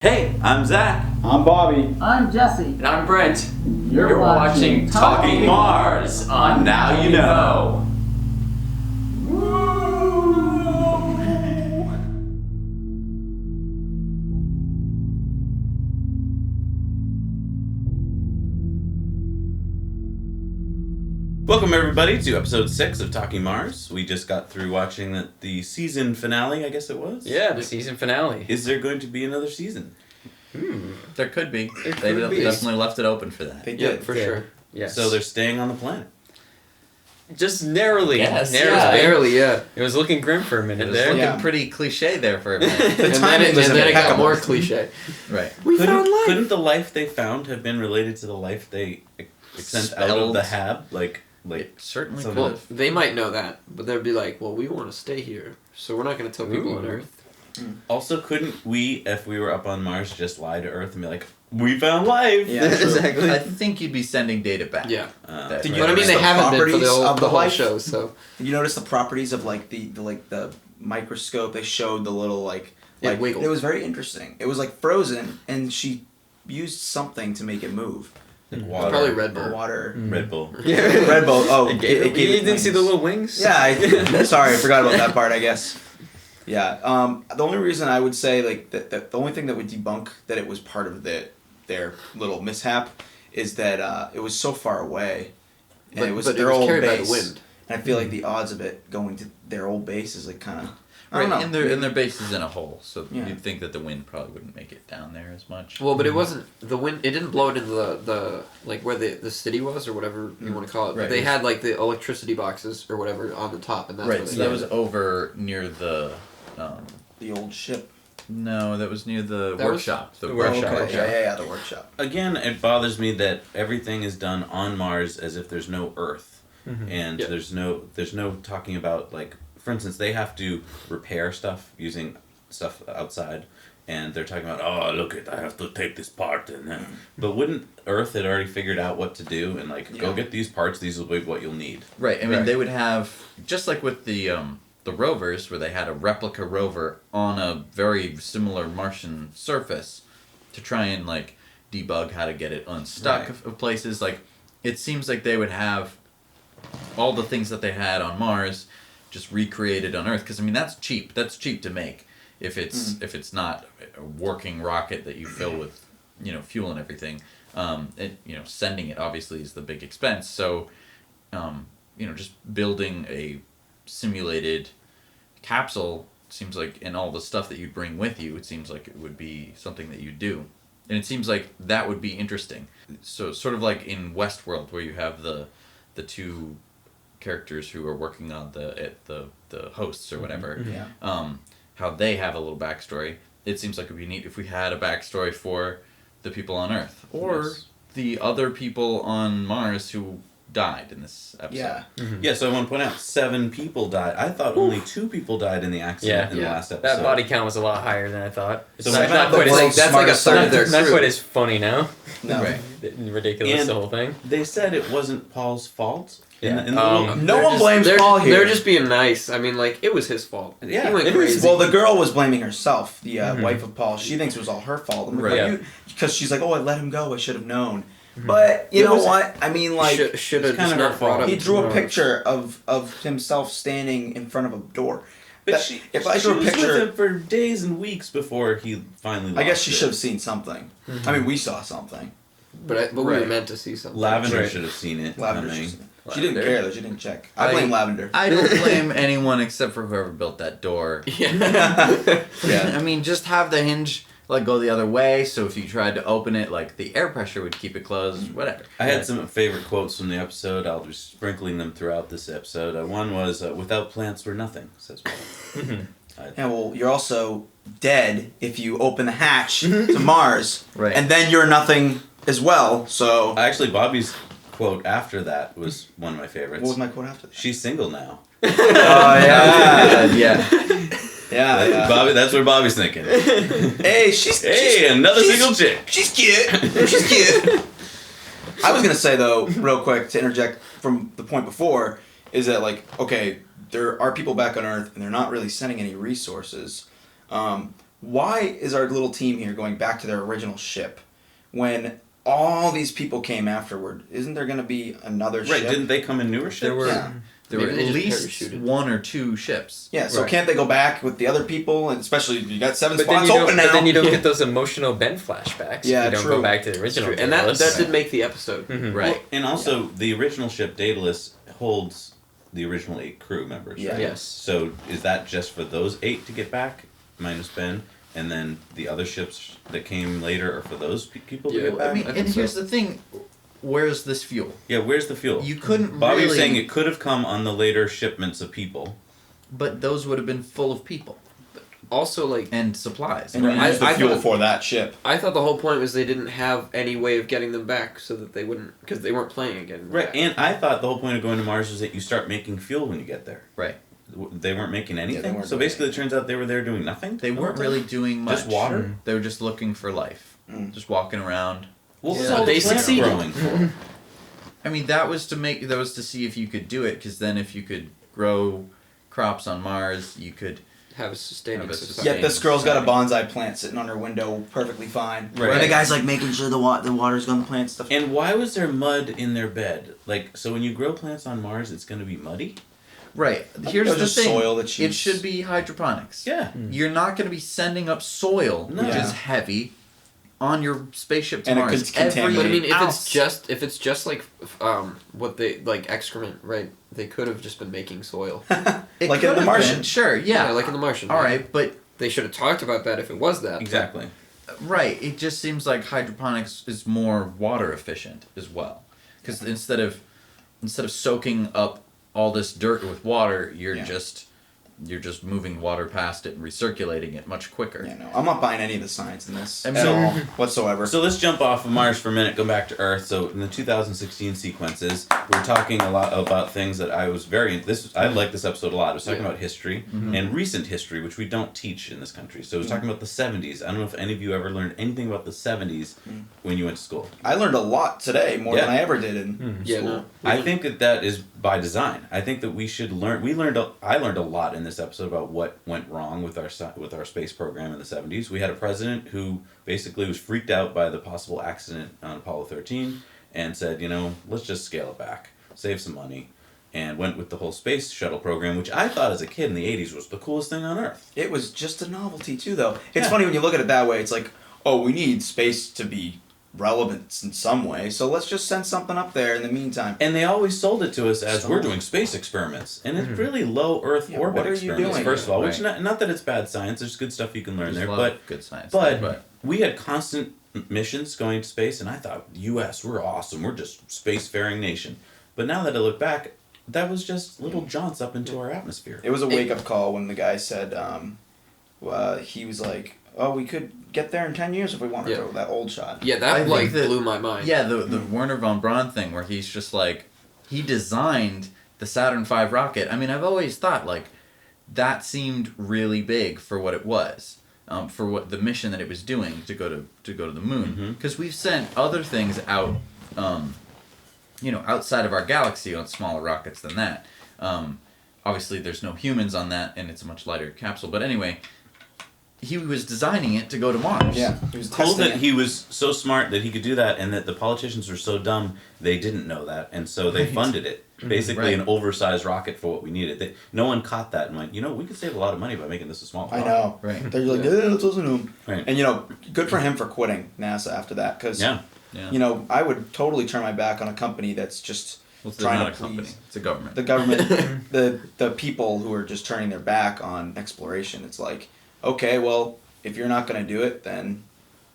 Hey, I'm Zach. I'm Bobby. I'm Jesse. And I'm Brent. You're watching Talking Mars on Now You Know. Welcome everybody to episode 6 of Talking Mars. We just got through watching the season finale, I guess it was. Yeah, the season finale. Is there going to be another season? There could be. There They could be. definitely left it open for that. They Yeah, did. for sure. Yes. So they're staying on the planet. just narrowly. Yes, narrowly. yeah. Barely, yeah. It was looking grim for a It minute was there. looking Yeah. pretty cliche there for a minute. The And then timing it, was and then it got impeccable. more cliche. Right. We found life. Couldn't the life they found have been related to the life they sent out of Spelled. the hab? Like It certainly So could Well, have. they might know that, but they'd be like, well, we want to stay here, so we're not going to tell people on Ooh. Earth. also couldn't we, if we were up on Mars, just lie to Earth and be like, we found life? Yeah, true. exactly. I think you'd be sending data back. Yeah. That- Did you But I mean, notice they the haven't been for properties of the the whole life? show, so. Did you notice the properties of like the microscope? They showed the little like It wiggled. it was very interesting. It was like frozen, and she used something to make it move. Like It's water. probably Red Bull. Water. Red Bull. Red Bull. Oh, It gave it gave you it didn't see the wings. little wings? Yeah, sorry, I forgot about that part. I guess. Yeah. The only reason I would say like that the only thing that would debunk that it was part of their little mishap is that it was so far away, and But, it was but it their was old carried base. by the wind. And I feel like the odds of it going to their old base is like kind of. I Right, don't know. and their base is in a hole, so Yeah. you'd think that the wind probably wouldn't make it down there as much. Well, but it wasn't the wind. It didn't blow it into the like where the city was or whatever you want to call it. But Right. they had like the electricity boxes or whatever on the top, and that's where Right, they so that had was it. over near the. The old ship. No, that was near the That was- workshop. the workshop. Okay. Yeah, the workshop. Again, it bothers me that everything is done on Mars as if there's no Earth, and Yeah. there's no talking about, like, for instance, they have to repair stuff using stuff outside, and they're talking about, oh, look it, I have to take this part, and then, but wouldn't Earth had already figured out what to do, and like, go Yeah. get these parts, these will be what you'll need. Right, I mean, Right. they would have, just like with the rovers, where they had a replica rover on a very similar Martian surface to try and, like, debug how to get it unstuck Right. of places. Like, it seems like they would have all the things that they had on Mars just recreated on Earth. Because, I mean, that's cheap. That's cheap to make if it's not a working rocket that you fill with, fuel and everything. Sending it, obviously, is the big expense. So, just building a simulated capsule seems like, and all the stuff that you'd bring with you, it seems like it would be something that you'd do. And it seems like that would be interesting. So sort of like in Westworld, where you have the two characters who are working on the hosts or whatever, Yeah. how they have a little backstory. It seems like it would be neat if we had a backstory for the people on Earth, or Yes. the other people on Mars who died in this episode. Yeah. Yeah, so I want to point out, 7 people died. I thought only 2 people died in the accident in the Yeah. last episode. That body count was a lot higher than I thought. It's So not, maybe not the quite as, world's that's like a smartest third of their not crew. quite as funny now. No. Right. Ridiculous, And- the whole thing. They said it wasn't Paul's fault. Yeah. In the little- No one blames they're, Paul here. They're just being nice. I mean, like, it was his fault. Yeah, he went it was- crazy. Well, the girl was blaming herself, the wife of Paul. She thinks it was all her fault. I'm like, Right. well, Yeah. because she's like, oh, I let him go. I should have known. But you It know was- what? I mean, like, should have it's kind just of her not brought fault. up he drew a Mars. picture of himself standing in front of a door. But That- she, if I she drew a was picture, with him for days and weeks before he finally I guess lost she it. should have seen something. I mean, we saw something. But we were Right. meant to see something. Lavender Right. should have seen it. Lavender. coming. She didn't Lavender. care though. She didn't check. I blame Lavender. I don't blame anyone except for whoever built that door. Yeah. Yeah. I mean, just have the hinge like go the other way, so if you tried to open it, like the air pressure would keep it closed. Whatever. I had some favorite quotes from the episode. I'll be sprinkling them throughout this episode. One was, "Without plants, we're nothing," says Paul. Yeah, well, you're also dead if you open the hatch to Mars, Right. and then you're nothing as well. So, Actually, Bobby's quote after that was one of my favorites. what was my quote after that? She's single now. Oh yeah, Yeah. Bobby, that's what Bobby's thinking. Hey, she's Another she's- single chick. She's cute. She's cute. I was gonna say though, real quick, to interject from the point before, is that like, okay, there are people back on Earth, and they're not really sending any resources. why is our little team here going back to their original ship when all these people came afterward? Isn't there going to be another ship? Right? Didn't they come in newer ships? There were Yeah. there were Maybe at they just least parachuted. 1 or 2 ships. Yeah, so Right. can't they go back with the other people? And especially you got 7 But then, spots you don't, open but now. then you don't get those emotional Ben flashbacks. Yeah, if you don't true. go back to the original. And that Daedalus. did make the episode. Mhm. Right. Well, and also, the original ship Daedalus holds the original 8 crew members. Yeah. Right? Yes. So is that just for those 8 to get back, minus Ben, and then the other ships that came later are for those people to Yeah, get back? I mean, I and think here's so. the thing: where's this fuel? yeah. Where's the fuel? You couldn't Bobby really. was saying it could have come on the later shipments of people. But those would have been full of people Also, like, and supplies. and you I- use the I fuel thought- for that ship. I thought the whole point was they didn't have any way of getting them back so that they wouldn't, because they weren't planning on getting them Right, back. and I thought the whole point of going to Mars was that you start making fuel when you get there. Right. They weren't making anything. weren't So doing basically, it turns out they were there doing nothing. They the whole weren't time? really doing much. Just water? They were just looking for life. Mm. Just walking around. What was Yeah. all They the plant succeeded. growing for? I mean, that was to see if you could do it, because then if you could grow crops on Mars, you could. Have a sustaining Have a society. Yet this girl's got a bonsai plant sitting on her window perfectly fine. Right. And the guy's like making sure the water's going to plant stuff. And why was there mud in their bed? Like, so when you grow plants on Mars, it's going to be muddy? Right. think Here's it was the just thing. soil that It she's- should be hydroponics. Yeah. You're not going to be sending up soil, No. which Yeah. is heavy, on your spaceship to And it Mars. could contaminate. But I mean, if ounce. it's just like what they like excrement, right? They could have just been making soil. It Like in could The have Martian. been, sure, yeah. like in The Martian. All yeah. right, but They should have talked about that if it was that. Exactly. right, it just seems like hydroponics is more water efficient as well, because instead of soaking up all this dirt with water, you're Yeah. just moving water past it and recirculating it much quicker. Yeah, no, I'm not buying any of the science in this I mean- at all whatsoever. So let's jump off of Mars for a minute, go back to Earth. So in the 2016 sequences, we're talking a lot about things that I was I like this episode a lot. I was talking Yeah. about history and recent history, which we don't teach in this country. So I was talking about the 70s. I don't know if any of you ever learned anything about the 70s when you went to school. I learned a lot today, more than Yeah. I ever did in Yeah, school. no. I think that is by design. I think that we should learn. I learned a lot in this episode about what went wrong with our space program in the 70s. We had a president who basically was freaked out by the possible accident on Apollo 13 and said, let's just scale it back, save some money, and went with the whole space shuttle program, which I thought as a kid in the 80s was the coolest thing on Earth. It was just a novelty too, though. It's Yeah. funny when you look at it that way. It's like, oh, we need space to be relevant in some way, so let's just send something up there in the meantime. And they always sold it to us as So- we're doing space experiments, and it's really low Earth Yeah, orbit what are you experiments. doing? First of all, which Right. not that it's bad science. There's good stuff you can learn There's there, a lot but of good science. But there, we had constant missions going to space, and I thought, U.S., we're awesome. We're just spacefaring nation. But now that I look back, that was just little jaunts up into our atmosphere. It was a wake up call when the guy said, he was like, oh, we could get there in 10 years if we wanted Yeah. to. That old shot. Yeah, I that think like that- blew my mind. yeah, the Werner von Braun thing where he's just like, he designed the Saturn V rocket. I mean, I've always thought like that seemed really big for what it was, for what the mission that it was doing to go to the moon. Because we've sent other things out, outside of our galaxy on smaller rockets than that. Obviously, there's no humans on that, and it's a much lighter capsule. But anyway, he was designing it to go to Mars. Yeah, he was Cool testing that it. he was so smart that he could do that, and that the politicians were so dumb they didn't know that, and so they Right. funded it. Basically, Right. an oversized rocket for what we needed. No one caught that and went, we could save a lot of money by making this a small I rocket. know. Right. They're like, yeah, let's listen to him. Right. And, good for him for quitting NASA after that. Because, Yeah. Yeah. I would totally turn my back on a company that's just Well, it's trying not to a company. please It's a government. the government, the people who are just turning their back on exploration. It's like, okay, well, if you're not going to do it, then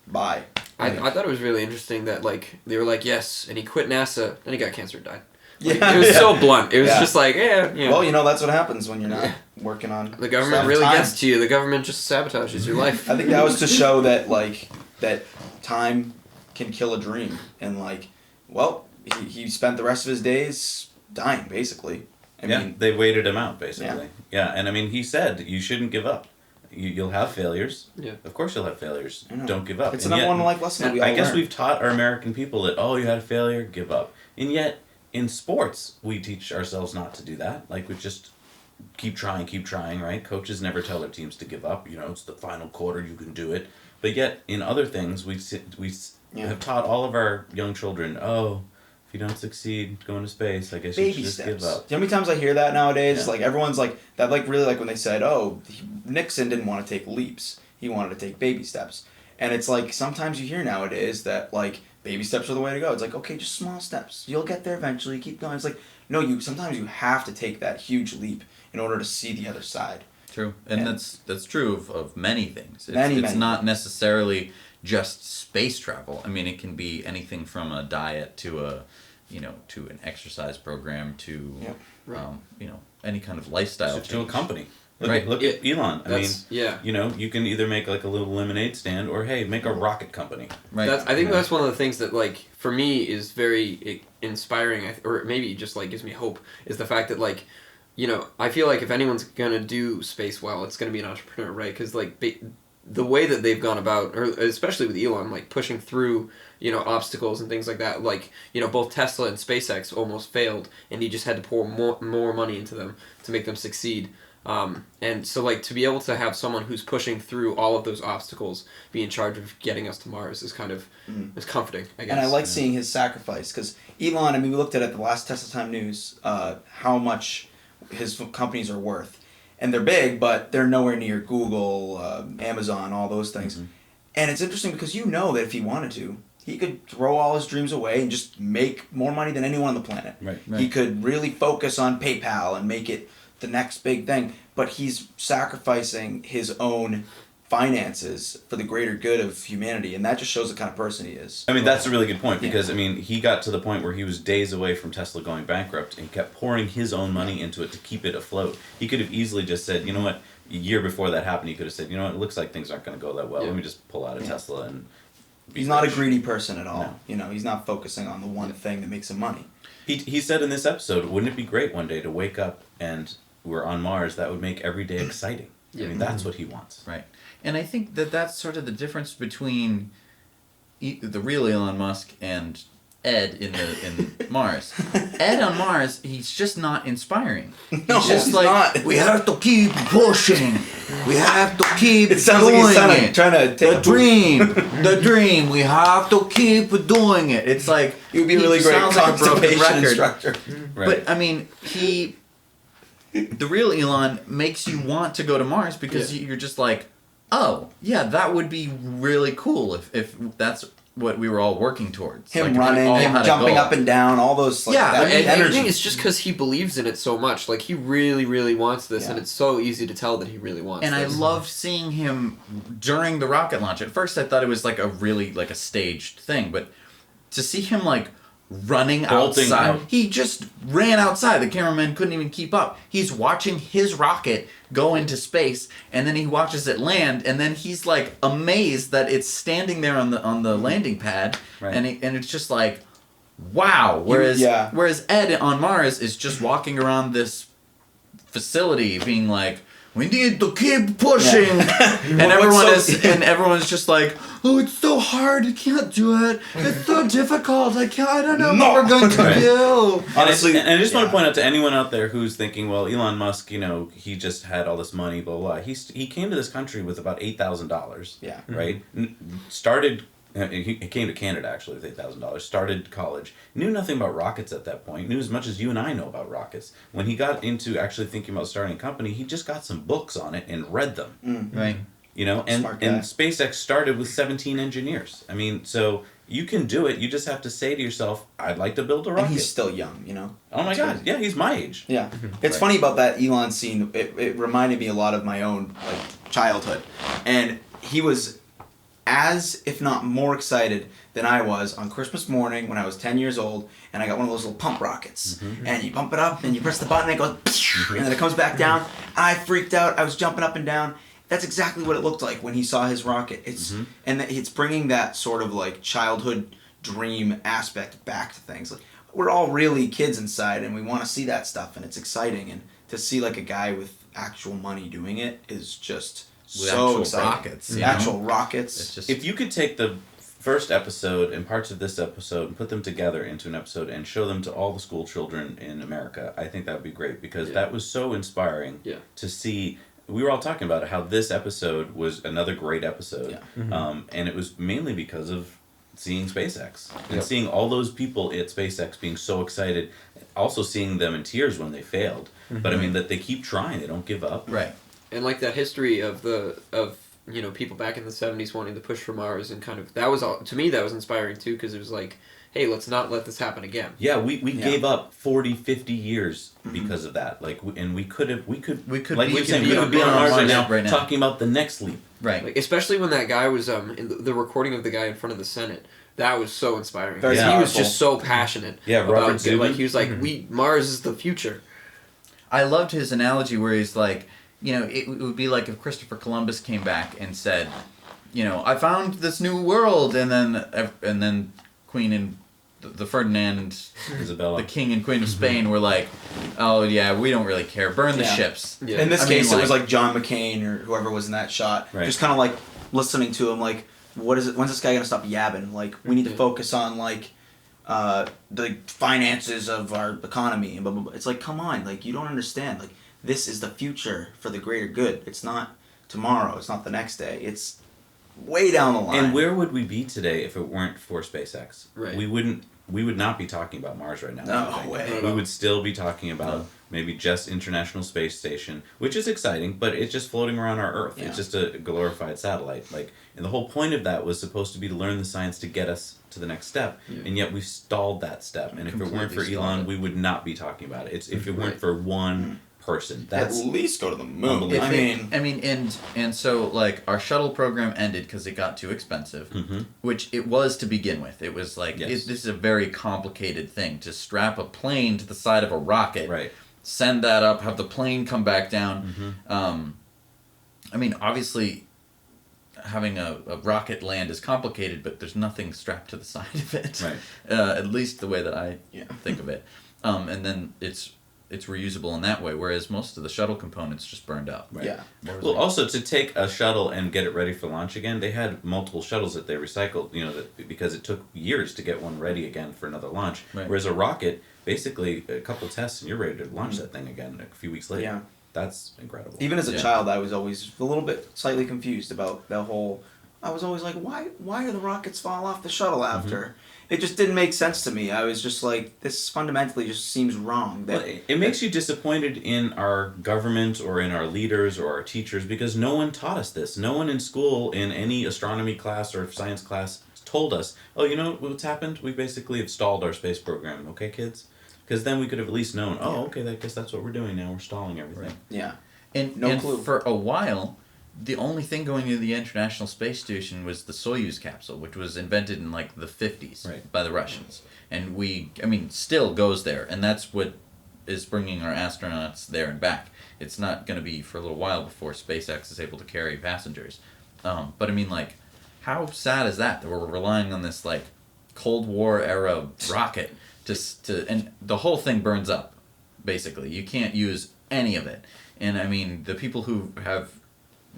bye. I thought it was really interesting that like they were like yes, and he quit NASA, and he got cancer, and died. Like, Yeah. it was so blunt. It was Yeah. just like Well, that's what happens when you're not working on the government stuff. really Time. gets to you. The government just sabotages your life. I think that was to show that that time can kill a dream, and he spent the rest of his days dying basically. I mean, they waited him out, basically. Yeah, and I mean, he said, you shouldn't give up. You'll have failures. Yeah. Of course you'll have failures. I know. Don't give up. it's And the number yet- one life lesson that we all I guess learn. we've taught our American people that, you had a failure, give up. And yet, in sports, we teach ourselves not to do that. Like, we just keep trying, right? Coaches never tell their teams to give up. It's the final quarter, you can do it. But yet, in other things, we have taught all of our young children, if you don't succeed going to space, I guess you should just give up. Do you know how many times I hear that nowadays? Like, everyone's like, that, like, really, like, when they said, Nixon didn't want to take leaps. He wanted to take baby steps. And it's like, sometimes you hear nowadays that, like, baby steps are the way to go. It's like, okay, just small steps. You'll get there eventually. Keep going. It's like, no, sometimes you have to take that huge leap in order to see the other side. True. And that's true of many things. It's Many not necessarily just space travel. I mean, it can be anything from a diet to to an exercise program to any kind of lifestyle To a company. Right. Look at Elon. I mean, you can either make like a little lemonade stand or hey, make a rocket company. Right. I think that's one of the things that, like, for me is very inspiring, or maybe just like gives me hope, is the fact that, like, I feel like if anyone's gonna do space well, it's gonna be an entrepreneur, right? Because like the way that they've gone about, or especially with Elon, like pushing through obstacles and things like that, like both Tesla and SpaceX almost failed, and he just had to pour more money into them to make them succeed. And so, like, to be able to have someone who's pushing through all of those obstacles be in charge of getting us to Mars is kind of is comforting, I guess. And I like seeing his sacrifice, because Elon, I mean, we looked at the last Tesla Time News, how much his companies are worth. And they're big, but they're nowhere near Google, Amazon, all those things. Mm-hmm. And it's interesting because that if he wanted to, he could throw all his dreams away and just make more money than anyone on the planet. Right. He could really focus on PayPal and make it the next big thing, but he's sacrificing his own finances for the greater good of humanity, and that just shows the kind of person he is. I mean, that's a really good point, because I mean, he got to the point where he was days away from Tesla going bankrupt, and he kept pouring his own money into it to keep it afloat. He could have easily just said, you know what, a year before that happened, he could have said, you know what, it looks like things aren't going to go that well. Let me just pull out of Tesla and he's not a greedy person at all. No. He's not focusing on the one thing that makes him money. He said in this episode, wouldn't it be great one day to wake up and we're on Mars? That would make every day exciting. I mean, that's what he wants. Right. And I think that's sort of the difference between the real Elon Musk and Ed in Mars. Ed on Mars, he's just not inspiring. No, he's not. We have to keep pushing. We have to keep It sounds doing like he's it. trying to take the dream. We have to keep doing it. It's like he would be a really great constipation instructor. Right. But I mean, the real Elon makes you want to go to Mars because you're just like, oh, yeah, that would be really cool if that's what we were all working towards. Him like, running, him jumping up and down, all those, like, that and energy. I think it's just because he believes in it so much. Like, he really, really wants this, and it's so easy to tell that he really wants and this. I loved seeing him during the rocket launch. At first, I thought it was like a staged thing, but to see him like running Bolting outside, out. he just ran outside. The cameraman couldn't even keep up. He's watching his rocket go into space, and then he watches it land, and then he's like amazed that it's standing there on the landing pad, and it's just like, wow. Whereas Ed on Mars is just walking around this facility being like, we need to keep pushing, and everyone's just like, oh, it's so hard, I can't do it. It's so difficult. I don't know what we're going to do. Honestly, and I just want to point out to anyone out there who's thinking, well, Elon Musk, he just had all this money, blah blah. He came to this country with about $8,000. Yeah. Right. Started. He came to Canada actually with $8,000. Started college. Knew nothing about rockets at that point. Knew as much as you and I know about rockets. When he got into actually thinking about starting a company, he just got some books on it and read them. Mm-hmm. Right. And SpaceX started with 17 engineers. I mean, so you can do it. You just have to say to yourself, "I'd like to build a rocket." And he's still young, Oh my God! Yeah, he's my age. Yeah, it's funny about that Elon scene. It reminded me a lot of my own childhood, and he was as, if not more excited than I was on Christmas morning when I was 10 years old, and I got one of those little pump rockets. Mm-hmm. And you pump it up, and you press the button, and it goes, and then it comes back down. I freaked out. I was jumping up and down. That's exactly what it looked like when he saw his rocket. It's bringing that sort of like childhood dream aspect back to things. Like, we're all really kids inside, and we want to see that stuff, and it's exciting. And to see like a guy with actual money doing it is just so exciting. Rockets, actual rockets. It's just, if you could take the first episode and parts of this episode and put them together into an episode and show them to all the school children in America, I think that would be great because that was so inspiring to see. We were all talking about it, how this episode was another great episode. Yeah. And it was mainly because of seeing SpaceX and seeing all those people at SpaceX being so excited, also seeing them in tears when they failed. But I mean, that they keep trying, they don't give up. Right. And like that history of people back in the 70s wanting to push for Mars and kind of, that was all, to me that was inspiring too, because it was like, hey, let's not let this happen again. Yeah, we gave up 40, 50 years because of that. Like, we could like be on Mars right now, talking about the next leap. Right. Like, especially when that guy was in the recording of the guy in front of the Senate. That was so inspiring. Very He was powerful. just so passionate. Yeah, Robert Zubin. Like he was like, Mars is the future. I loved his analogy where he's like, it would be like if Christopher Columbus came back and said, I found this new world, and then Queen and the Ferdinand, Isabella, the King and Queen of Spain were like, oh yeah, we don't really care, burn the ships. Yeah. In this case, it was like John McCain or whoever was in that shot, just kind of like listening to him, like, what is it? When's this guy gonna stop yabbing? Like, we need to focus on like the finances of our economy and blah blah blah. It's like, come on, like, you don't understand. Like, this is the future for the greater good. It's not tomorrow. It's not the next day. It's way down the line. And where would we be today if it weren't for SpaceX? Right. We would not be talking about Mars right now. No way. We would still be talking about maybe just International Space Station, which is exciting, but it's just floating around our Earth. Yeah. It's just a glorified satellite. Like, and the whole point of that was supposed to be to learn the science to get us to the next step, and yet we've stalled that step. And if it weren't for Elon, we would not be talking about it. If it weren't for one person, that's at least go to the moon. And so like our shuttle program ended because it got too expensive, which it was to begin with. It was like this is a very complicated thing to strap a plane to the side of a rocket, send that up, have the plane come back down. Obviously, having a rocket land is complicated, but there's nothing strapped to the side of it. Right. At least the way that I think of it. And then it's reusable in that way, whereas most of the shuttle components just burned up. Right. Yeah. Well, also to take a shuttle and get it ready for launch again, they had multiple shuttles that they recycled, because it took years to get one ready again for another launch. Right. Whereas a rocket, basically a couple tests and you're ready to launch that thing again a few weeks later. Yeah. That's incredible. Even as a child, I was always a little bit slightly confused about the whole. I was always like, why do the rockets fall off the shuttle after? It just didn't make sense to me. I was just like, this fundamentally just seems wrong. Well, it makes you disappointed in our government or in our leaders or our teachers because no one taught us this. No one in school, in any astronomy class or science class, told us, oh, you know what's happened? We basically have stalled our space program, okay, kids? Because then we could have at least known, okay, I guess that's what we're doing now. We're stalling everything. Right. Yeah. And clue. For a while, the only thing going to the International Space Station was the Soyuz capsule, which was invented in like the 50s by the Russians. And still goes there. And that's what is bringing our astronauts there and back. It's not going to be for a little while before SpaceX is able to carry passengers. But how sad is that we're relying on this like Cold War era rocket and the whole thing burns up, basically. You can't use any of it. And the people who have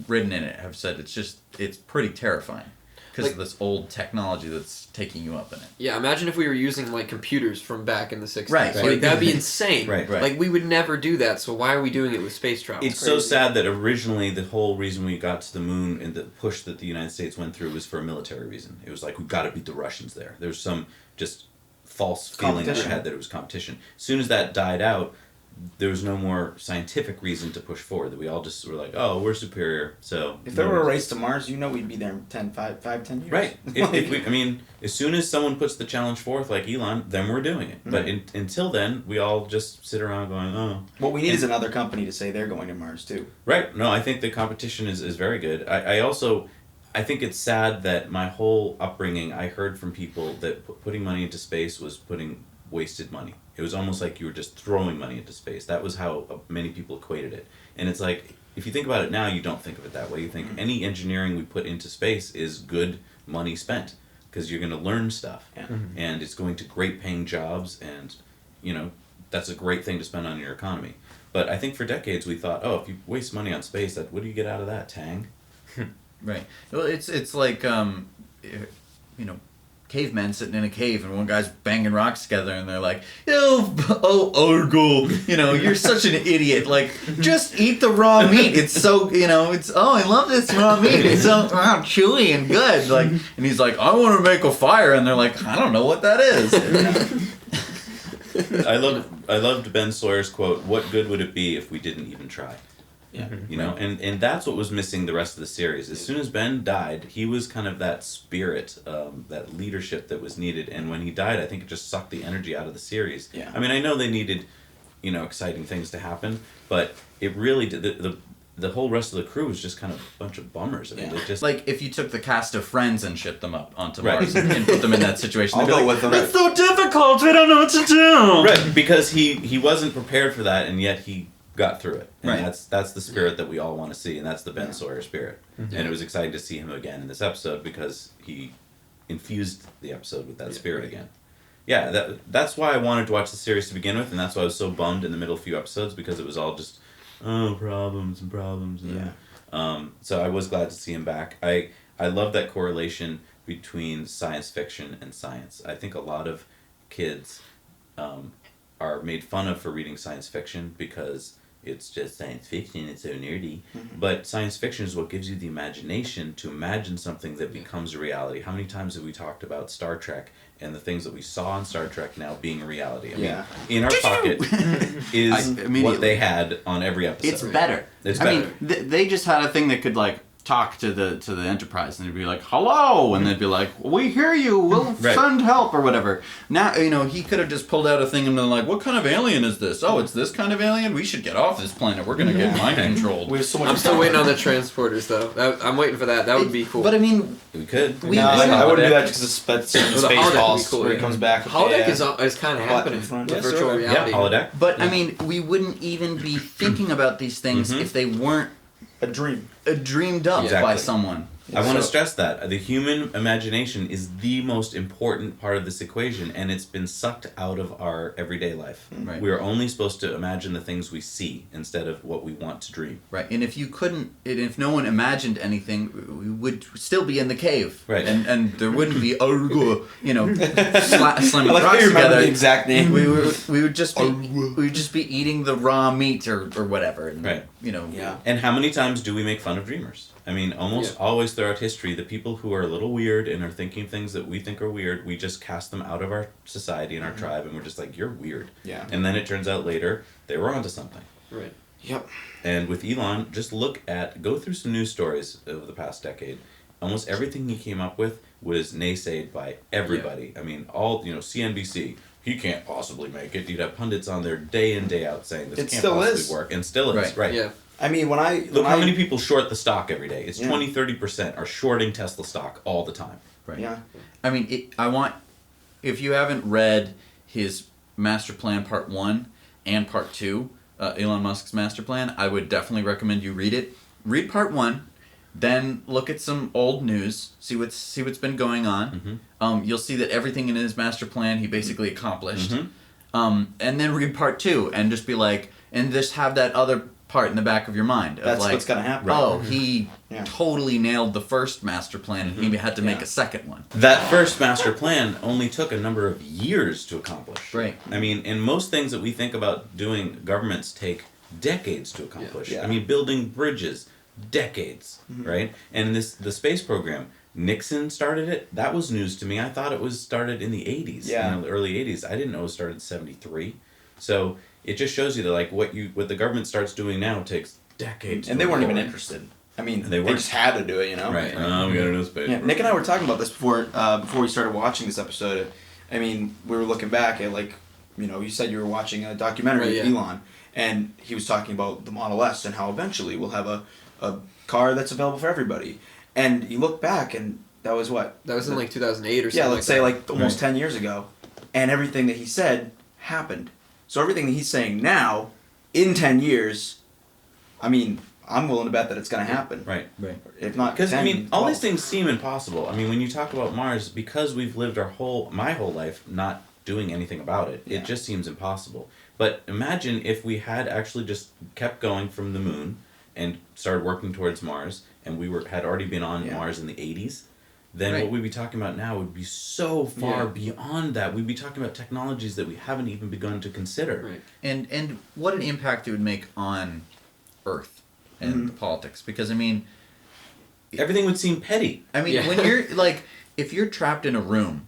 ridden in it have said it's pretty terrifying because of this old technology that's taking you up in it. Yeah, imagine if we were using like computers from back in the 60s. Right. Like, that'd be insane. Right. Like, we would never do that, so why are we doing it with space travel? It's so sad that originally the whole reason we got to the moon and the push that the United States went through was for a military reason. It was like, we've got to beat the Russians there. There's some just false feeling I had that it was competition. As soon as that died out, there was no more scientific reason to push forward. That we all just were like, oh, we're superior. So if there were a race to Mars, we'd be there in 10 years. Right. As soon as someone puts the challenge forth, like Elon, then we're doing it. But until then, we all just sit around going, oh. What we need is another company to say they're going to Mars too. Right. No, I think the competition is very good. I think it's sad that my whole upbringing, I heard from people that putting money into space was putting wasted money. It was almost like you were just throwing money into space. That was how many people equated it. And it's like, if you think about it now, you don't think of it that way. You think any engineering we put into space is good money spent because you're going to learn stuff. Yeah. And it's going to great paying jobs and, that's a great thing to spend on your economy. But I think for decades we thought, oh, if you waste money on space, what do you get out of that, Tang? Right. Well, it's like cavemen sitting in a cave, and one guy's banging rocks together, and they're like, Urgul, you're such an idiot. Like, just eat the raw meat. It's so, I love this raw meat. It's so chewy and good. Like, and he's like, I want to make a fire, and they're like, I don't know what that is. I loved Ben Sawyer's quote, "What good would it be if we didn't even try?" Yeah. And that's what was missing the rest of the series. As soon as Ben died, he was kind of that spirit, that leadership that was needed. And when he died, I think it just sucked the energy out of the series. Yeah. I mean, I know they needed, exciting things to happen, but it really did. The whole rest of the crew was just kind of a bunch of bummers. I mean, they just Like, if you took the cast of Friends and shipped them up onto Right. Mars and put them in that situation, I'll they'd be go like, with them. it's so difficult, we don't know what to do. right, because he wasn't prepared for that, and yet he got through it. And Right. that's the spirit that we all want to see, and that's the Ben Yeah. Sawyer spirit. Mm-hmm. And it was exciting to see him again in this episode because he infused the episode with that spirit again. Yeah, that's why I wanted to watch the series to begin with, and that's why I was so bummed in the middle few episodes, because it was all just problems. Yeah. So I was glad to see him back. I love that correlation between science fiction and science. I think a lot of kids are made fun of for reading science fiction because it's just science fiction, it's so nerdy. But science fiction is what gives you the imagination to imagine something that becomes a reality. How many times have we talked about Star Trek and the things that we saw on Star Trek now being a reality? I mean, in our pocket is what they had on every episode. It's better. It's I better. mean, they just had a thing that could like talk to the Enterprise, and they'd be like, "Hello," and they'd be like, "We hear you. We'll Right. send help," or whatever. Now, he could have just pulled out a thing and been like, "What kind of alien is this? Oh, it's this kind of alien. We should get off this planet. We're gonna get mind controlled." We have so much. I'm still waiting on the transporters though. I'm waiting for that. That would be cool. But I mean, We could. No, I wouldn't do that because it's the Space holodeck would be Balls cool, where yeah. he comes back. with Holodeck the, is kind of button happening. in front. The Yeah, virtual sure. reality. Yeah, holodeck. but I mean, we wouldn't even be thinking about these things if they weren't a dream. dreamed up Exactly. by someone. I want to So- stress that the human imagination is the most important part of this equation, and it's been sucked out of our everyday life. Right. We are only supposed to imagine the things we see instead of what we want to dream. Right, and if if no one imagined anything, we would still be in the cave. Right. And there wouldn't be, slamming I like how rocks you remember together. the exact name. We would just be eating the raw meat or whatever. And, Right. Yeah. And how many times do we make fun of dreamers? I mean, almost always throughout history, the people who are a little weird and are thinking things that we think are weird, we just cast them out of our society and our tribe, and we're just like, you're weird. Yeah. And then it turns out later, they were onto something. Right. Yep. And with Elon, just go through some news stories over the past decade. Almost everything he came up with was naysayed by everybody. I mean, CNBC, he can't possibly make it. You'd have pundits on there day in, day out saying this It can't still possibly is. work. And still is, right. Yeah. I mean, Look how many people short the stock every day. It's Yeah. 20-30% are shorting Tesla stock all the time. Right. Yeah. I mean, if you haven't read his master plan part 1 and part 2, Elon Musk's master plan, I would definitely recommend you read it. Read part 1, then look at some old news, see what's been going on. You'll see that everything in his master plan he basically accomplished. And then read part 2 and just be like, and just have that other part in the back of your mind. Of That's like, what's gonna happen. Oh, he Yeah. totally nailed the first master plan, and he had to make Yeah. a second one. That first master plan only took a number of years to accomplish. Right. I mean, and most things that we think about doing, governments take decades to accomplish. Yeah. I mean, building bridges, decades, right? And the space program, Nixon started it. That was news to me. I thought it was started in the 80s, Yeah. the early 80s. I didn't know it was started in 73. So it just shows you that like what the government starts doing now takes decades. And to they weren't even accomplish. interested. I mean, They they weren't. just had to do it, Right. We gotta do space. Yeah, Nick and I were talking about this before we started watching this episode. I mean, we were looking back at you said you were watching a documentary of Elon, and he was talking about the Model S and how eventually we'll have a car that's available for everybody. And you look back, and that was what? That was in like 2008 or something. Yeah, let's say that. almost 10 years ago, and everything that he said happened. So everything that he's saying now, in 10 years, I mean, I'm willing to bet that it's going to happen. Right. Right. If not, Because 10, I mean, all 12. these things seem impossible. I mean, when you talk about Mars, because we've lived my whole life not doing anything about it, Yeah. it just seems impossible. But imagine if we had actually just kept going from the moon and started working towards Mars, and we had already been on Yeah. Mars in the 80s. then Right. what we'd be talking about now would be so far Yeah. beyond that. We'd be talking about technologies that we haven't even begun to consider. Right. And what an impact it would make on Earth and the politics. Because I mean, Everything would seem petty. Yeah. when you're like, if you're trapped in a room,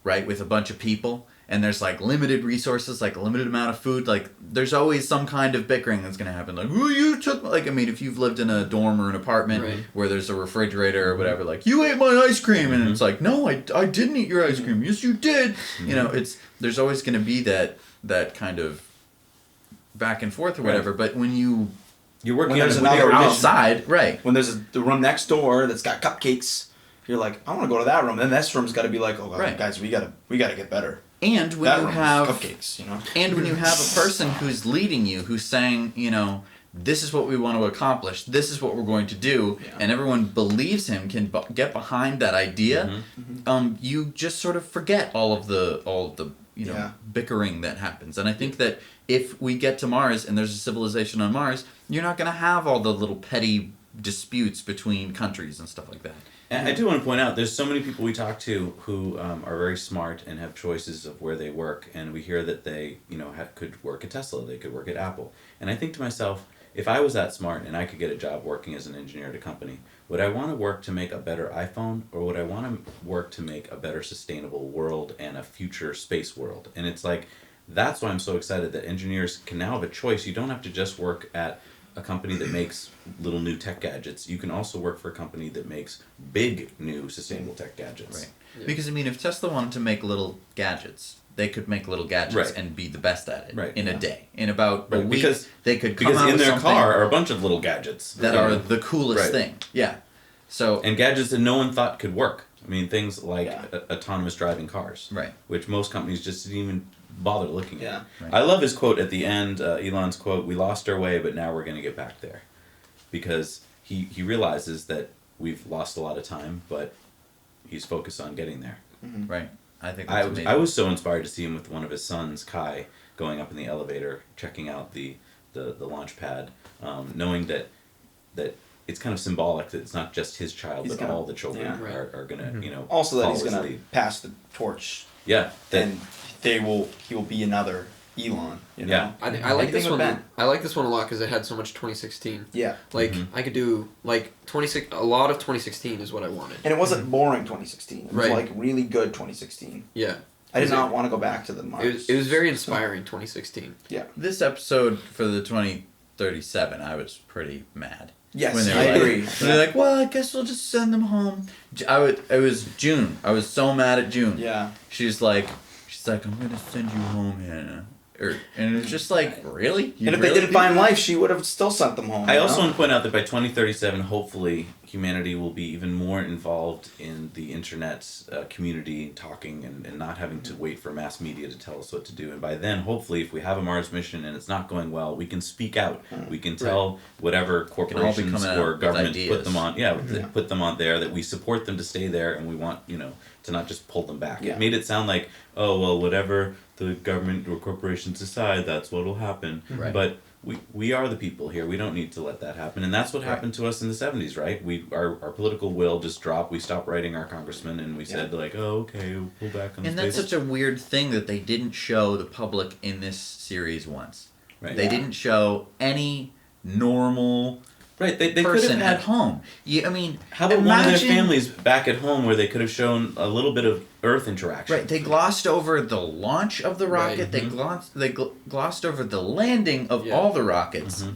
right, with a bunch of people, and there's like limited resources, like a limited amount of food, like there's always some kind of bickering that's gonna happen. Like, oh, you took, like, I mean, if you've lived in a dorm or an apartment Right. where there's a refrigerator or whatever, like, you ate my ice cream, and it's like, no, I didn't eat your ice cream. Yes, you did. You know, there's always gonna be that kind of back and forth or whatever. But when You're working When on there's it another you're room. outside, right? When there's the room next door that's got cupcakes, you're like, I want to go to that room. Then this room's got to be like, oh, Right. guys, we gotta get better. And when That you room's have cupcakes, you know. And when you have a person who's leading you, who's saying, you know, this is what we want to accomplish, this is what we're going to do, Yeah. and everyone believes him, can get behind that idea, you just sort of forget all of the you know, Yeah. bickering that happens. And I think that if we get to Mars and there's a civilization on Mars, you're not going to have all the little petty disputes between countries and stuff like that. And I do want to point out, there's so many people we talk to who are very smart and have choices of where they work, and we hear that they, you know, could work at Tesla, they could work at Apple. And I think to myself, if I was that smart and I could get a job working as an engineer at a company, would I want to work to make a better iPhone, or would I want to work to make a better sustainable world and a future space world? And it's like, that's why I'm so excited that engineers can now have a choice. You don't have to just work at a company that makes little new tech gadgets. You can also work for a company that makes big new sustainable tech gadgets. Right. Yeah. Because, I mean, if Tesla wanted to make little gadgets, they could make little gadgets Right. and be the best at it Right, in yeah. a day. In about a Right, week, because- they could come Because out in with their something car are a bunch of little gadgets that Yeah. are the coolest Right. thing. Yeah. So, and gadgets that no one thought could work. I mean, things like Yeah. autonomous driving cars, right. which most companies just didn't even bother looking Yeah. at. Right. I love his quote at the end, Elon's quote, "We lost our way, but now we're going to get back there." Because he realizes that we've lost a lot of time, but he's focused on getting there. Right. I think I that's was, amazing. I was so inspired to see him with one of his sons, Kai, going up in the elevator, checking out the launch pad, knowing that it's kind of symbolic that it's not just his child, He's but gonna- all the children yeah. Right. are gonna, you know, Also, that follow he's his gonna lead. pass the torch, Yeah, that, and he will be another Elon. You know? Yeah. I like Same this with one. Ben. I like this one a lot because it had so much 2016. Yeah. Like Mhm. I could do like 26. A lot of 2016 is what I wanted. And it wasn't boring 2016. It was Right. like really good 2016. Yeah, I did Was it- not want to go back to the Mars. it was very inspiring 2016. This episode for the 2037, I was pretty mad. Yes, When they were I like, agree. When they're like, well, I guess we'll just send them home. It was June. I was so mad at June. Yeah. She's like, I'm gonna send you home, Hannah. And it was just like, really? You And if really they didn't do find that? life, she would have still sent them home. I you also know? want to point out that by 2037, hopefully, humanity will be even more involved in the internet community, talking and not having to wait for mass media to tell us what to do. And by then, hopefully, if we have a Mars mission and it's not going well, we can speak out. We can tell whatever corporations coming out or with government put ideas. them on. Put them on there, that we support them to stay there, and we want, you know, to not just pull them back. Yeah. It made it sound like, oh well, whatever the government or corporations decide, that's what'll happen. Right. But we are the people here. We don't need to let that happen. And that's what happened to us in the 70s, right? Our political will just dropped. We stopped writing our congressmen, and we said, like, oh, okay, we'll pull back on And space. that's such a weird thing that they didn't show the public in this series once. Right. They didn't show any normal Right, they could have person had... at home. I mean, How about one of their imagine- families back at home where they could have shown a little bit of Earth interaction? Right, they glossed over the launch of the rocket. Right. They glossed over the landing of Yeah. all the rockets. Mhm.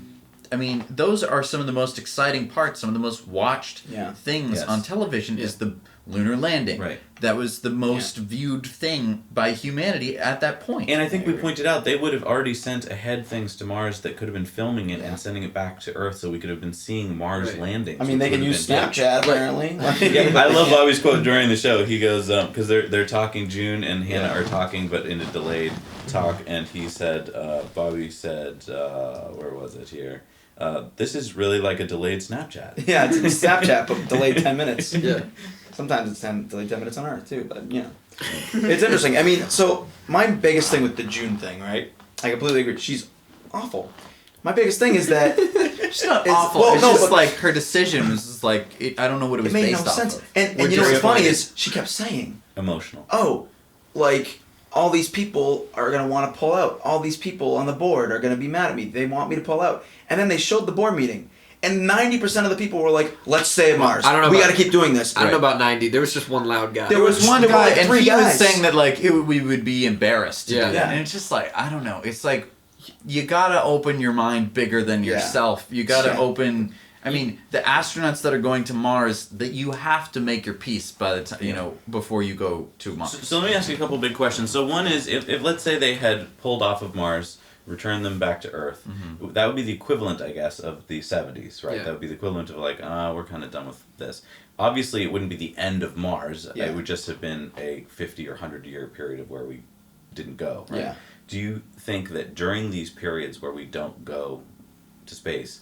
I mean, those are some of the most exciting parts. Some of the most watched things Yes. on television Yeah. is the lunar landing. Right. That was the most viewed thing by humanity at that point. And I think we pointed out they would have already sent ahead things to Mars that could have been filming it and sending it back to Earth, so we could have been seeing Mars Right. landings. I mean, they which can would use have been- Snapchat apparently. Yeah, I love Bobby's quote during the show. He goes, because they're talking, June and Hannah are talking, but in a delayed talk, and he said, Bobby said, where was it here? This is really like a delayed Snapchat. Yeah, it's Snapchat, but delayed 10 minutes. Yeah. Sometimes it's delayed 10 minutes on Earth too, but you know. It's interesting. I mean, so my biggest thing with the June thing, right? I completely agree. She's awful. My biggest thing is that It's not It's- awful. well, it's no, just but- like her decision was just like I don't know what it It was made based no off sense. of. And Would you know you what's funny find it- is she kept saying, Emotional. oh, like all these people are gonna want to pull out. All these people on the board are gonna be mad at me. They want me to pull out. And then they showed the board meeting, and 90% of the people were like, "Let's stay at Mars. I don't know We about- got to keep doing this." I don't know about 90. There was just one loud guy. There There was one there were guy, like and three he guys. was saying that like we would be embarrassed to Yeah. do that, Yeah. and it's just like I don't know. It's like you gotta open your mind bigger than Yeah. yourself. You gotta Yeah. open. I mean, the astronauts that are going to Mars, that you have to make your peace by the time before you go to Mars. So let me ask you a couple big questions. So one is, if let's say they had pulled off of Mars, returned them back to Earth, that would be the equivalent, I guess, of the 70s, right? Yeah. That would be the equivalent of like, we're kind of done with this. Obviously, it wouldn't be the end of Mars. Yeah. It would just have been a 50 or 100-year period of where we didn't go, right? Yeah. Do you think that during these periods where we don't go to space,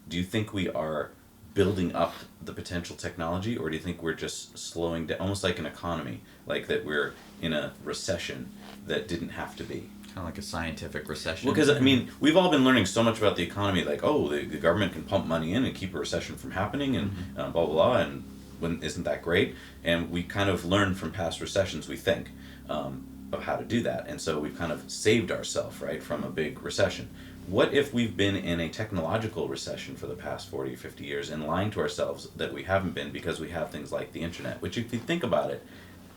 do you think we are building up the potential technology, or do you think we're just slowing down, almost like an economy, like that we're in a recession that didn't have to be? Kind of like a scientific recession. Well, because I mean, we've all been learning so much about the economy, like, oh, the government can pump money in and keep a recession from happening, and blah blah blah, and isn't that great? And we kind of learned from past recessions, we think, of how to do that, and so we've kind of saved ourselves, right, from a big recession. What if we've been in a technological recession for the past 40 or 50 years and lying to ourselves that we haven't been because we have things like the internet, which, if you think about it,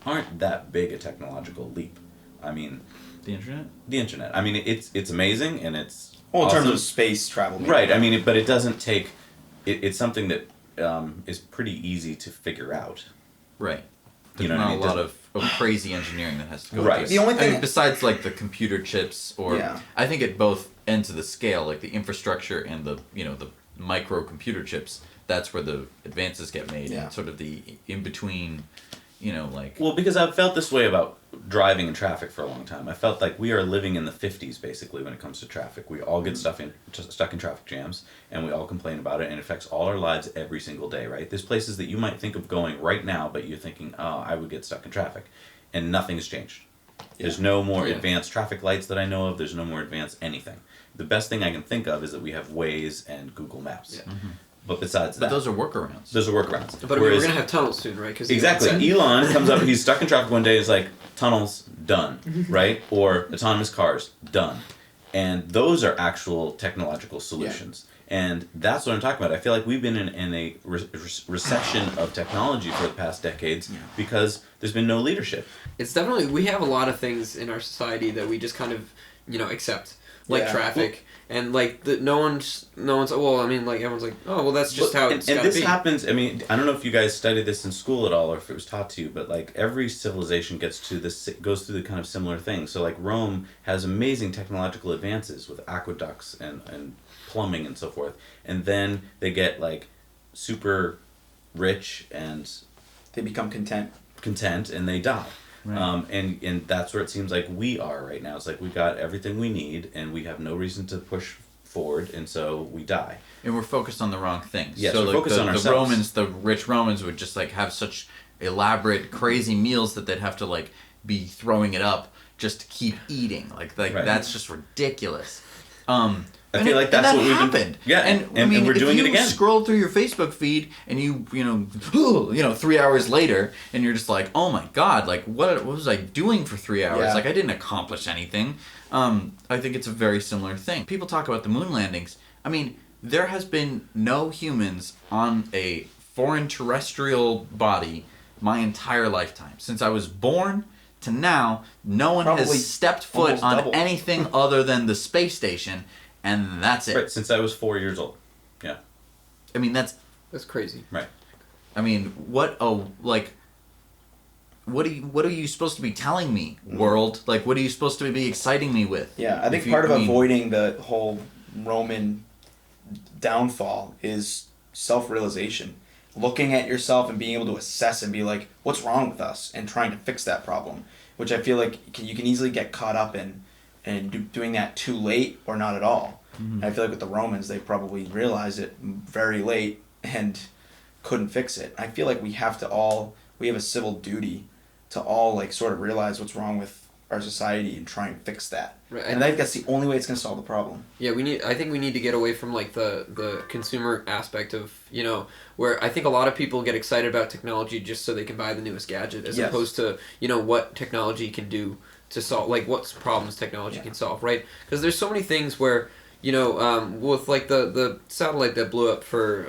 aren't that big a technological leap? I mean, the internet. the internet. I mean, it's amazing and it's Well, in terms awesome. of space travel, maybe. Right. I mean, but it doesn't take. It's something that is pretty easy to figure out. Right. You There's know what I not mean? a lot of crazy engineering that has to go Right. into it. The only I thing- mean, besides like the computer chips, or Yeah. I think at both ends of the scale, like the infrastructure and the the micro computer chips, that's where the advances get made. Yeah. And sort of the in between, like Well, because I've felt this way about driving in traffic for a long time. I felt like we are living in the 50s basically when it comes to traffic. We all get stuck in traffic jams, and we all complain about it, and it affects all our lives every single day, right? There's places that you might think of going right now, but you're thinking, oh, I would get stuck in traffic, and nothing's changed. There's no more Yeah. advanced traffic lights that I know of. There's no more advanced anything. The best thing I can think of is that we have Waze and Google Maps. Yeah. But besides but that, those are workarounds. those are workarounds. But I mean, we're gonna have tunnels soon, right? Cause Exactly. Elon comes up, he's stuck in traffic one day, he's like, tunnels, done, right? Or autonomous cars, done. And those are actual technological solutions. And that's what I'm talking about. I feel like we've been in a recession of technology for the past decades because there's been no leadership. It's definitely, we have a lot of things in our society that we just kind of accept, like Yeah. traffic, and like no one's well, I mean, like everyone's like, oh well, that's just how it's and gotta this be. happens. I mean, I don't know if you guys studied this in school at all, or if it was taught to you, but like every civilization goes through the kind of similar thing. So like Rome has amazing technological advances with aqueducts and plumbing and so forth, and then they get like super rich and They become content. and they die. Right. And that's where it seems like we are right now. It's like we got everything we need and we have no reason to push forward, and so we die. And we're focused on the wrong things. Yes, so we're like focused on the ourselves. Romans, the rich Romans would just like have such elaborate, crazy meals that they'd have to like be throwing it up just to keep eating. Like Right. that's just ridiculous. I feel like that's that what we've been- happened. Yeah, and I and mean, we're doing if it you again. scroll through your Facebook feed and you 3 hours later, and you're just like, oh my god, like what was I doing for 3 hours? Yeah. Like I didn't accomplish anything. I think it's a very similar thing. People talk about the moon landings. I mean, there has been no humans on a foreign terrestrial body my entire lifetime. Since I was born to now, no one Probably has stepped foot almost on double. anything other than the space station, and that's it. Right, since I was 4 years old. Yeah, I mean, that's. That's crazy. right. I mean, what are you supposed to be telling me, world? Like, what are you supposed to be exciting me with? Yeah, I think If you- part of I mean- avoiding the whole Roman downfall is self-realization. Looking at yourself and being able to assess and be like, what's wrong with us? And trying to fix that problem. Which I feel like you can easily get caught up in and doing that too late or not at all. Mm-hmm. And I feel like with the Romans, they probably realized it very late and couldn't fix it. I feel like we have a civil duty to all like sort of realize what's wrong with our society and try and fix that. Right. And I think that's the only way it's going to solve the problem. Yeah, I think we need to get away from like the consumer aspect of, where I think a lot of people get excited about technology just so they can buy the newest gadget, as Yes. opposed to, what technology can do to solve, like what problems technology can solve, right? Because there's so many things where, with like the satellite that blew up for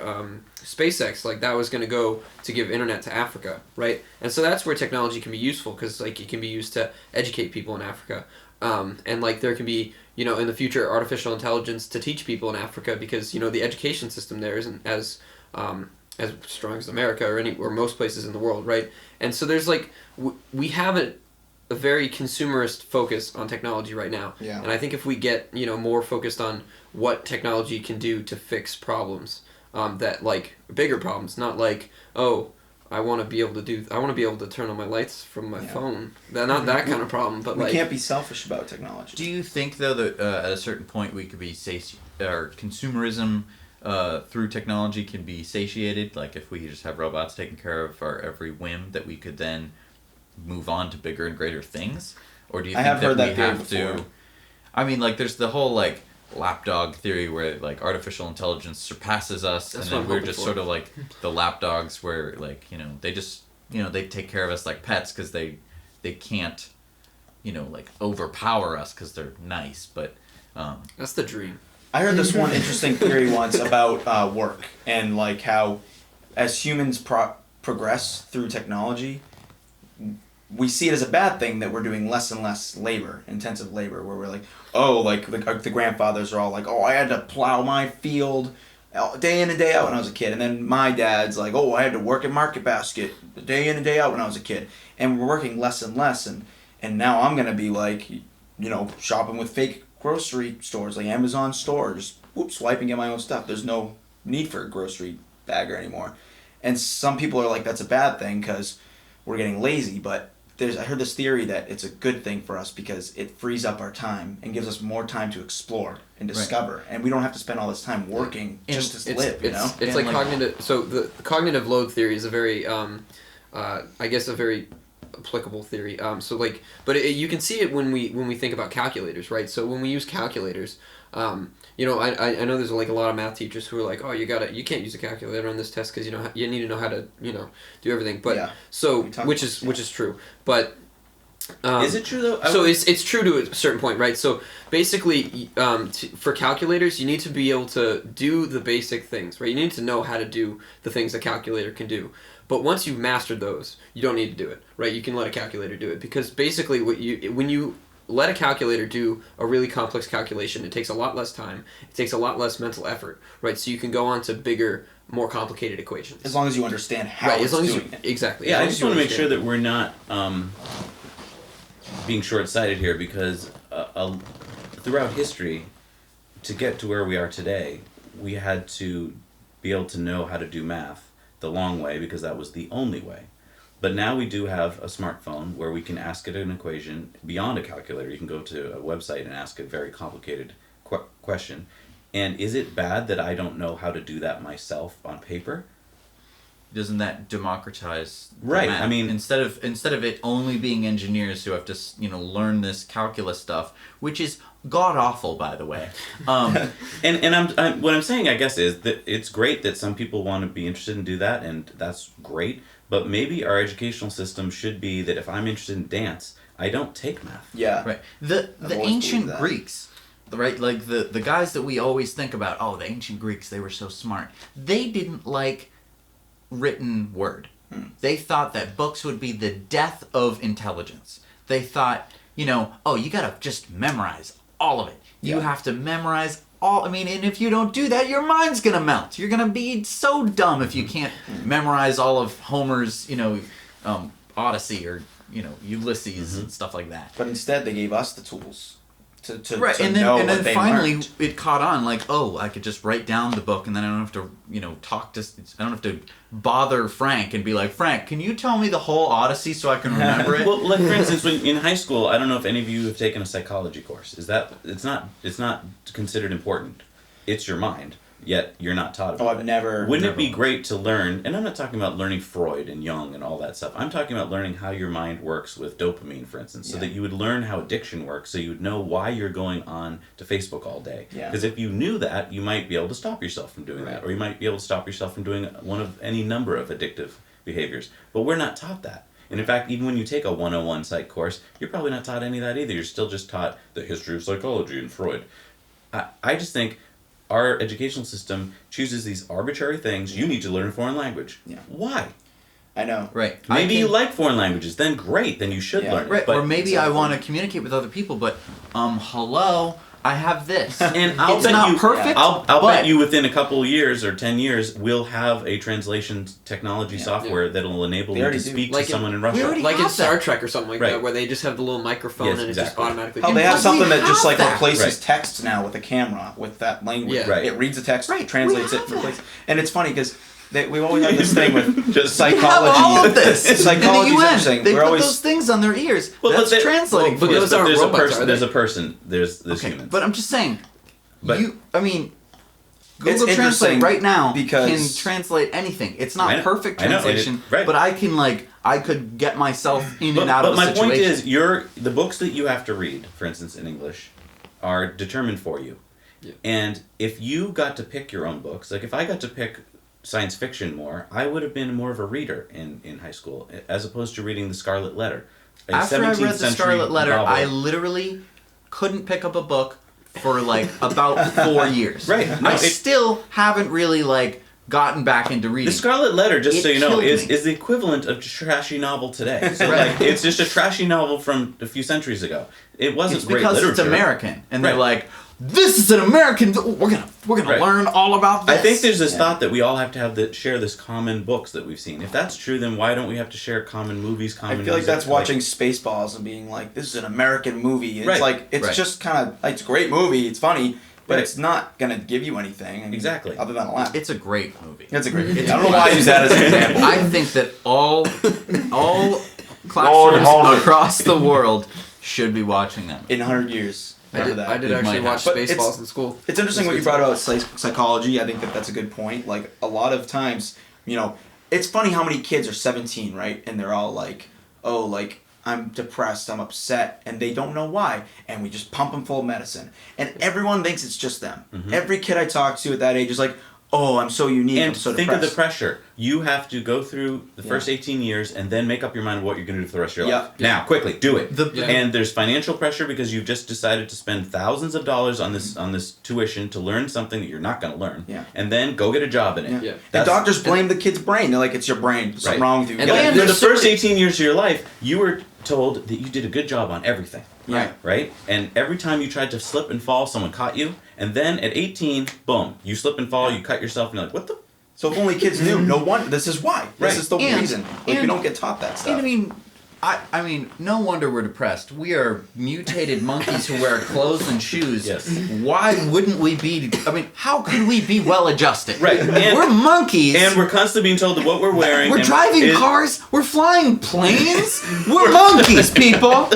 SpaceX, like that was going to go to give internet to Africa, right? And so that's where technology can be useful, because like it can be used to educate people in Africa. And like there can be, in the future, artificial intelligence to teach people in Africa, because the education system there isn't as strong as America or most places in the world, right? And so there's like we have a very consumerist focus on technology right now. Yeah. And I think if we get more focused on what technology can do to fix problems, that like bigger problems, not like, oh, I want to be able to turn on my lights from my phone. Not that kind of problem, but we can't be selfish about technology. Do you think though that at a certain point we could be or consumerism through technology can be satiated? Like if we just have robots taking care of our every whim, that we could then move on to bigger and greater things? Or do you think I have heard that we theory have before. to? I mean, like there's the whole like lapdog theory where like artificial intelligence surpasses us, That's and what then I'm we're hoping just for. sort of like the lapdogs where like they just they take care of us like pets because they can't like overpower us because they're nice, but that's the dream. I heard this one interesting theory once about work, and like how as humans progress through technology, we see it as a bad thing that we're doing less and less intensive labor, where we're like, oh, like the grandfathers are all like, oh, I had to plow my field day in and day out when I was a kid. And then my dad's like, oh, I had to work at Market Basket day in and day out when I was a kid. And we're working less and less. And now I'm going to be like, shopping with fake grocery stores, like Amazon stores, swiping at my own stuff. There's no need for a grocery bagger anymore. And some people are like, that's a bad thing because we're getting lazy. But I heard this theory that it's a good thing for us because it frees up our time and gives us more time to explore and discover, and we don't have to spend all this time working just to live. It's like cognitive. So the cognitive load theory is a very, I guess, a very applicable theory. You can see it when we think about calculators, right? So when we use calculators, I know there's like a lot of math teachers who are like, oh, you can't use a calculator on this test because you need to know how to do everything. But which is true. But is it true though? It's true to a certain point, right? So basically, for calculators, you need to be able to do the basic things, right? You need to know how to do the things a calculator can do. But once you've mastered those, you don't need to do it, right? You can let a calculator do it, because basically when you let a calculator do a really complex calculation, it takes a lot less time. It takes a lot less mental effort, right? So you can go on to bigger, more complicated equations. As long as you understand how it's doing it. Exactly. Yeah, I just want to make sure that we're not being short-sighted here, because throughout history, to get to where we are today, we had to be able to know how to do math the long way, because that was the only way. But now we do have a smartphone where we can ask it an equation beyond a calculator. You can go to a website and ask a very complicated question. And is it bad that I don't know how to do that myself on paper? Doesn't that democratize the Right, math? I mean, instead of it only being engineers who have to learn this calculus stuff, which is god awful, by the way. And I'm what I'm saying, I guess, is that it's great that some people want to be interested and do that, and that's great. But maybe our educational system should be that if I'm interested in dance, I don't take math. Yeah. Right. The always ancient believed that. Greeks, right? Like the guys that we always think about, oh, the ancient Greeks, they were so smart. They didn't like written word. They thought that books would be the death of intelligence. They thought, oh, you gotta just memorize all of it. You have to memorize and if you don't do that, your mind's gonna melt. You're gonna be so dumb if you can't memorize all of Homer's, Odyssey or, Ulysses and stuff like that. But instead, they gave us the tools to Right, and know then what they finally learned. it caught on. Like, oh, I could just write down the book, and then I don't have to, I don't have to bother Frank and be like, Frank, can you tell me the whole Odyssey so I can remember it? Well, like for instance, when in high school, I don't know if any of you have taken a psychology course. Is that it's not considered important. It's your mind. yet you're not taught about Oh, it. I've never. Wouldn't never it be great to learn, and I'm not talking about learning Freud and Jung and all that stuff. I'm talking about learning how your mind works with dopamine, for instance, so Yeah. that you would learn how addiction works, so you would know why you're going on to Facebook all day. Yeah. Because if you knew that, you might be able to stop yourself from doing that, or you might be able to stop yourself from doing one of any number of addictive behaviors. But we're not taught that. And in fact, even when you take a 101 psych course, you're probably not taught any of that either. You're still just taught the history of psychology and Freud. I just think our educational system chooses these arbitrary things. You need to learn a foreign language. Yeah. Why? I know. Right. Maybe you like foreign languages. Then great. Then you should Yeah. learn it. Right. But Or maybe I Exactly. want to communicate with other people, but hello, I have this. and I'll It's bet not you, perfect. I'll but bet you within a couple of years or 10 years, we'll have a translation technology software that'll enable They you to already do. speak Like to in- someone in we Russia. already Like in have Star that. Trek or something like Right. that, where they just have the little microphone Yes, and it just exactly. automatically. How they have we something that just have like that. replaces Right. text now with a camera with that language. Yeah. Right. It reads the text, Right, translates we it, have and that. replaces. And it's funny because we always have this thing with Just psychology. We have all of this. Psychology in is the UN, interesting. they We're put always those things on their ears. Well, but That's they- translating. well, but for those us. aren't there's robots, a person. are There's they? a person. There's Okay, humans. but I'm just saying. But- Google It's Translate interesting right now because- can translate anything. It's I not know- perfect I know, and translation, right. but I can I could get myself in But, and out but of a my situation. point is, the books that you have to read, for instance, in English, are determined for you. Yeah. And if you got to pick your own books, like if I got to pick science fiction more, I would have been more of a reader in high school, as opposed to reading The Scarlet Letter. A After I 17th read the century Scarlet Letter, novel. I literally couldn't pick up a book for about 4 years. Right. No, I it- still haven't really gotten back into reading. The Scarlet Letter, just It so you know, killed is me. the equivalent of a trashy novel today. So Right. like, it's just a trashy novel from a few centuries ago. It wasn't It's great because literature. it's American, and they're Right. like, "This is an American. We're gonna Right. learn all about this." I think there's this Yeah. thought that we all have to share this common books that we've seen. If that's true, then why don't we have to share common movies, I common feel like music? that's watching Spaceballs and being like, this is an American movie. It's Right. like, it's Right. just kind of, it's a great movie, it's funny, but Right. it's not going to give you anything. Exactly. Other than a laugh. it's a great movie. It's a great movie. I don't know why I use that as an example. I think that all classrooms hold it. across the world should be watching them. In 100 years. I did that. actually It might watch have. But it's- Spaceballs in school. It's interesting what you brought about psychology. I think that's a good point. Like, a lot of times, it's funny how many kids are 17, right? And they're all like, oh, like, I'm depressed, I'm upset, and they don't know why. And we just pump them full of medicine. And everyone thinks it's just them. Mm-hmm. Every kid I talk to at that age is like, oh, I'm so unique, I'm And so think depressed. of the pressure. You have to go through the first 18 years and then make up your mind what you're going to do for the rest of your life. Now, quickly, do it. The- Yeah. And there's financial pressure because you've just decided to spend thousands of dollars on this tuition to learn something that you're not going to learn. Yeah. And then go get a job in it. Yeah. And That's- doctors blame the kid's brain. They're like, it's your brain. There's something Right. wrong with you. And You gotta- then For the there's so first many- 18 years of your life, you were told that you did a good job on everything. Yeah. Right? And every time you tried to slip and fall, someone caught you. And then at 18, boom, you slip and fall, you cut yourself, and you're like, what the? So if only kids knew, no wonder. This is why. This Right. is the And- reason. Like, we and- don't get taught that stuff. And I mean, no wonder we're depressed. We are mutated monkeys who wear clothes and shoes. Yes. Why wouldn't we be? I mean, how could we be well adjusted? Right. And- we're monkeys. And we're constantly being told that what we're wearing. We're and driving is- cars. We're flying planes. We're monkeys, people.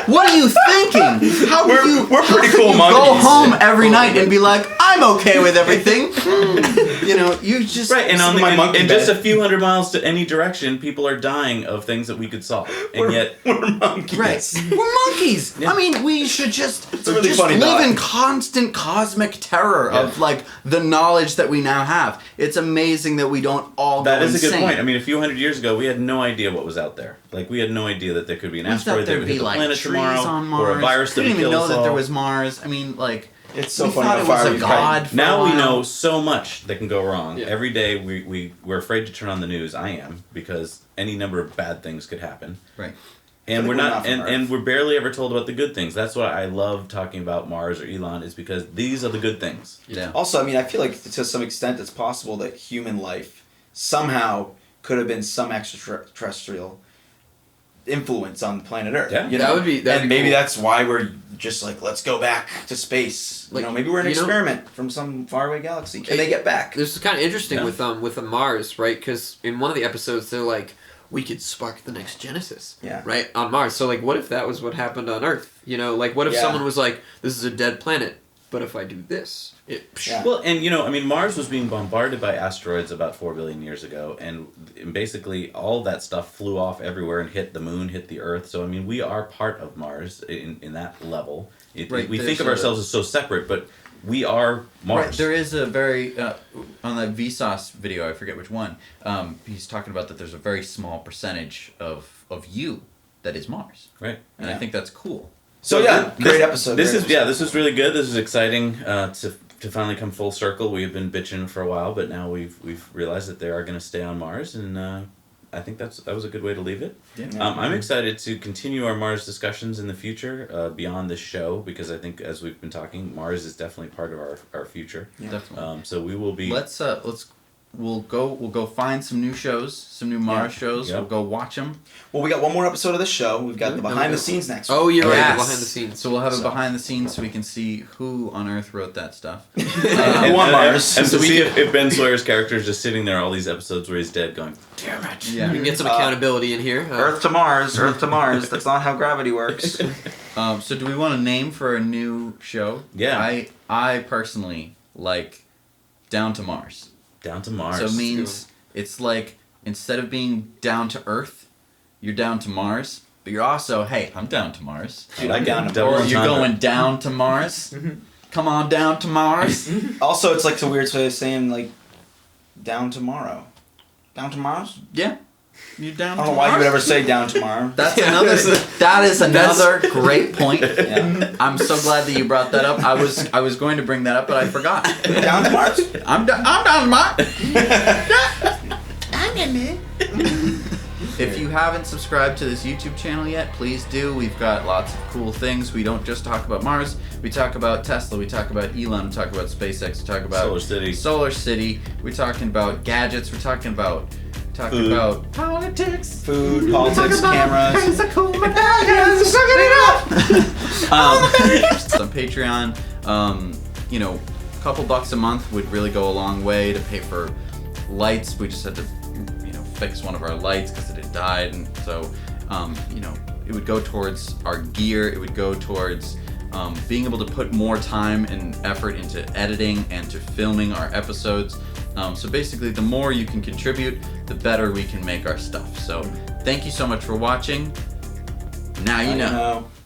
What are you thinking? How could you? we're pretty how could cool you monkeys. Go home every night and be like, I'm okay with everything. You just Right, and This on is the, my and, monkey and just a bed. few hundred miles to any direction, people are dying of things that we could solve. And yet, we're monkeys. Right. We're monkeys. Yeah. I mean, we should just, a really funny live thought. in constant cosmic terror of the knowledge that we now have. It's amazing that we don't all that go is a good insane. point. I mean, a few hundred years ago, we had no idea what was out there. Like, we had no idea that there could be an We thought asteroid that there'd would be hit the like planet trees tomorrow, on Mars. or a virus that We would didn't even kill know us that all. there was Mars. I mean, like, It's so we funny thought how it far was a we've come. god. For a Now we while. know so much that can go wrong. Yeah. Every day we're afraid to turn on the news. I am, because any number of bad things could happen. Right. And But we're we're not, not from and Earth. we're barely ever told about the good things. That's why I love talking about Mars or Elon, is because these are the good things. Yeah. Also, I mean, I feel like to some extent it's possible that human life somehow could have been some extraterrestrial influence on planet Earth. Yeah. You That know? would be- that'd and be maybe cool. that's why we're just like, let's go back to space. Like, maybe we're an you know- experiment from some faraway galaxy. Can they get back? This is kind of interesting Yeah. with the Mars, right? Because in one of the episodes, they're like, we could spark the next Genesis, Yeah. right, on Mars. So like, what if that was what happened on Earth? Like, what if Yeah. someone was like, this is a dead planet, But if I do this, it. Yeah. Well, and you know, I mean, Mars was being bombarded by asteroids about 4 billion years ago, and basically all that stuff flew off everywhere and hit the moon, hit the Earth. So I mean, we are part of Mars in that level. Right, We there's think of a- ourselves as so separate, but we are Mars. Right, there is a very on that Vsauce video, I forget which one. He's talking about that there's a very small percentage of you that is Mars, Right. and I think that's cool. So yeah, great episode. This great is this is really good. This is exciting to finally come full circle. We have been bitching for a while, but now we've realized that they are going to stay on Mars, and I think that was a good way to leave it. Yeah. I'm excited to continue our Mars discussions in the future beyond this show, because I think, as we've been talking, Mars is definitely part of our future. Definitely. So we will be. We'll go find some new shows, some new Mars shows. Yep. We'll go watch them. Well, we got one more episode of the show. We've got the behind the scenes next week. Oh, you're right. Yes. Behind the scenes. So we'll have So- it behind the scenes so we can see who on Earth wrote that stuff. Who on Mars? And So to we see can- if Ben Sawyer's character is just sitting there all these episodes where he's dead going, damn it. Yeah. We can get some accountability in here. Earth to Mars, Earth to Mars. That's not how gravity works. So do we want a name for a new show? Yeah. I personally like Down to Mars. Down to Mars. So it means it's like instead of being down to Earth, you're down to Mars, but you're also, hey, I'm down to Mars. Dude, I'm down to double Or you're entendre. going down to Mars. Come on down to Mars. Also, it's like a weird way of saying like down tomorrow. Down to Mars? Yeah. You're down I to don't know why you Mars. would ever say down tomorrow. That's Yeah, another. That is that's- another great point. Yeah. I'm so glad that you brought that up. I was going to bring that up, but I forgot. Down to Mars? I'm down to Mars. If you haven't subscribed to this YouTube channel yet, please do. We've got lots of cool things. We don't just talk about Mars. We talk about Tesla. We talk about Elon. We talk about SpaceX. We talk about Solar City. We're talking about gadgets. We're talking about Food. about politics. Food, politics, cameras. Cool on Patreon, a couple bucks a month would really go a long way to pay for lights. We just had to, fix one of our lights because it had died, and so, it would go towards our gear. It would go towards being able to put more time and effort into editing and to filming our episodes. So basically, the more you can contribute, the better we can make our stuff. So thank you so much for watching. Now you know.